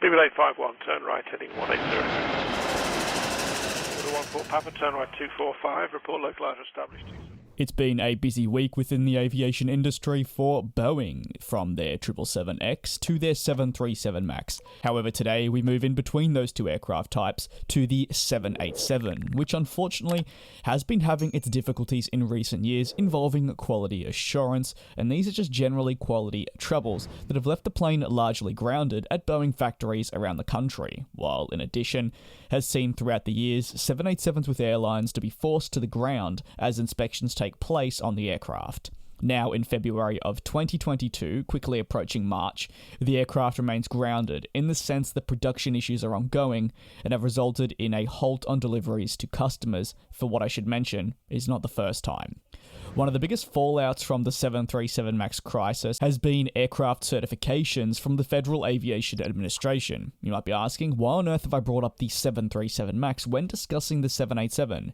BB851, turn right, heading 180. 14 Papa, turn right 245, report localizer established. It's been a busy week within the aviation industry for Boeing, from their 777X to their 737 MAX. However, today we move in between those two aircraft types to the 787, which unfortunately has been having its difficulties in recent years involving quality assurance, and these are just generally quality troubles that have left the plane largely grounded at Boeing factories around the country, while in addition has seen throughout the years 787s with airlines to be forced to the ground as inspections take place on the aircraft. Now, in February of 2022, quickly approaching March, the aircraft remains grounded in the sense that production issues are ongoing and have resulted in a halt on deliveries to customers for what I should mention is not the first time. One of the biggest fallouts from the 737 MAX crisis has been aircraft certifications from the Federal Aviation Administration. You might be asking, why on earth have I brought up the 737 MAX when discussing the 787?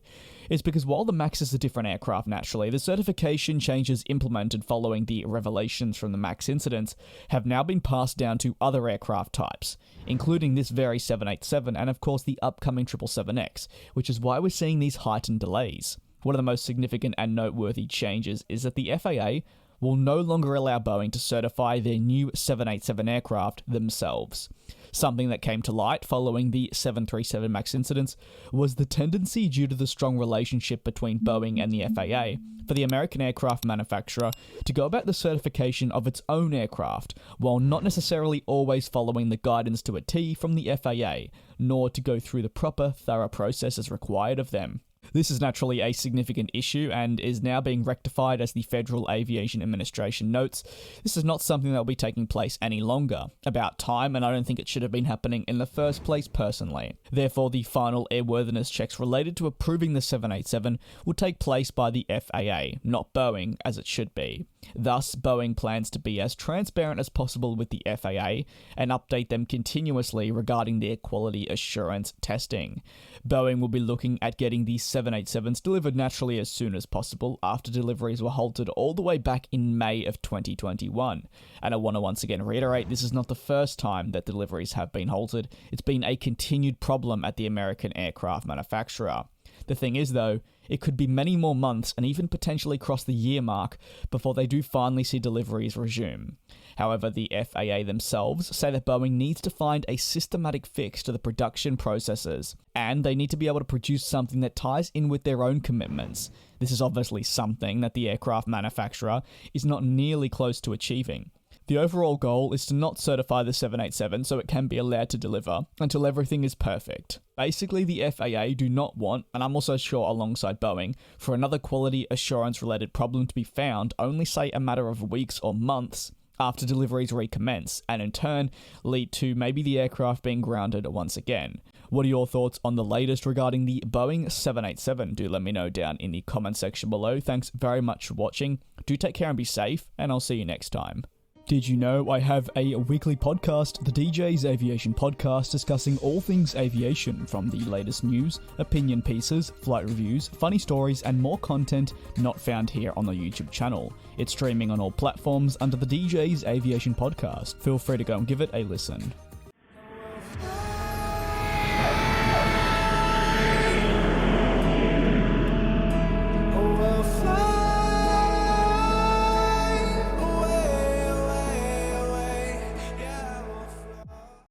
It's because while the MAX is a different aircraft naturally, the certification changes implemented following the revelations from the MAX incidents have now been passed down to other aircraft types, including this very 787 and of course the upcoming 777X, which is why we're seeing these heightened delays. One of the most significant and noteworthy changes is that the FAA will no longer allow Boeing to certify their new 787 aircraft themselves. Something that came to light following the 737 MAX incidents was the tendency, due to the strong relationship between Boeing and the FAA, for the American aircraft manufacturer to go about the certification of its own aircraft, while not necessarily always following the guidance to a T from the FAA, nor to go through the proper, thorough processes required of them. This is naturally a significant issue and is now being rectified, as the Federal Aviation Administration notes. This is not something that will be taking place any longer. About time, and I don't think it should have been happening in the first place personally. Therefore, the final airworthiness checks related to approving the 787 will take place by the FAA, not Boeing, as it should be. Thus, Boeing plans to be as transparent as possible with the FAA and update them continuously regarding their quality assurance testing. Boeing will be looking at getting these 787s delivered naturally as soon as possible after deliveries were halted all the way back in May of 2021. And I want to once again reiterate, this is not the first time that deliveries have been halted. It's been a continued problem at the American aircraft manufacturer. The thing is though, it could be many more months and even potentially cross the year mark before they do finally see deliveries resume. However, the FAA themselves say that Boeing needs to find a systematic fix to the production processes, and they need to be able to produce something that ties in with their own commitments. This is obviously something that the aircraft manufacturer is not nearly close to achieving. The overall goal is to not certify the 787 so it can be allowed to deliver until everything is perfect. Basically, the FAA do not want, and I'm also sure alongside Boeing, for another quality assurance related problem to be found only say a matter of weeks or months after deliveries recommence, and in turn lead to maybe the aircraft being grounded once again. What are your thoughts on the latest regarding the Boeing 787? Do let me know down in the comment section below. Thanks very much for watching. Do take care and be safe, and I'll see you next time. Did you know I have a weekly podcast, the DJ's Aviation Podcast, discussing all things aviation, from the latest news, opinion pieces, flight reviews, funny stories, and more content not found here on the YouTube channel. It's streaming on all platforms under the DJ's Aviation Podcast. Feel free to go and give it a listen.